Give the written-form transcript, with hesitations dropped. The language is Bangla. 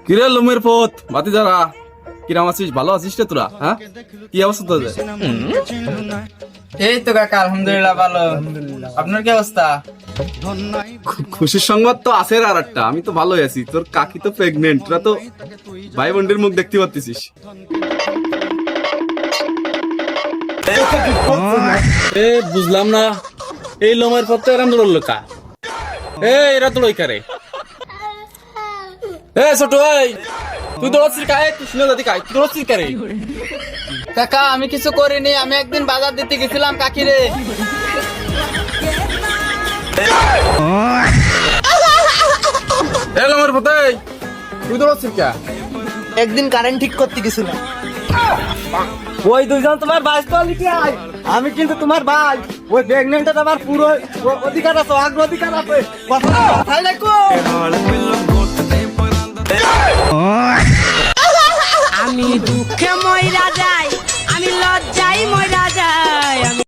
কিরে লোমের পথ বাতি যারা কিরাম আছিস? ভালো আছিস রে তোরা? হ্যাঁ, কি অবস্থা তোদের? এই তো কাকা আলহামদুলিল্লাহ ভালো। আপনার কি অবস্থা? খুশির সংবাদ তো আছে আর একটা, আমি তো ভালোই আছি। তোর কাকি তো প্রেগনেন্ট, তোরা তো ভাই বোনদের মুখ দেখতে পাচ্ছিস। এ বুঝলাম না, এই লোমের পথ তো এরম দৌড়ল কা? এরা তো লইকারে। ছোট ভাই, তুই দৌড়াচ্ছিস কায়ে? তুই শুনে দাদি কায়, তুই দৌড়াচ্ছিস কারে? কাকা আমি কিছু করিনি, আমি একদিন বাজার দিতে গেছিলাম কাকিরে। লোমের পথ তুই দৌড়াচ্ছিস কা? একদিন কারেন্ট ঠিক করতে গেছিলাম। ওই দুইজন তোমার ভাই তো লিখে আয়, আমি কিন্তু তোমার ভাই। ওই প্রেগনেন্ট আমার পুরো অধিকার আছে, অগ্রাধিকার আছে। কথাই রাখো। আমি দুঃখে ময়রা যাই, আমি লজ্জাই ময়রা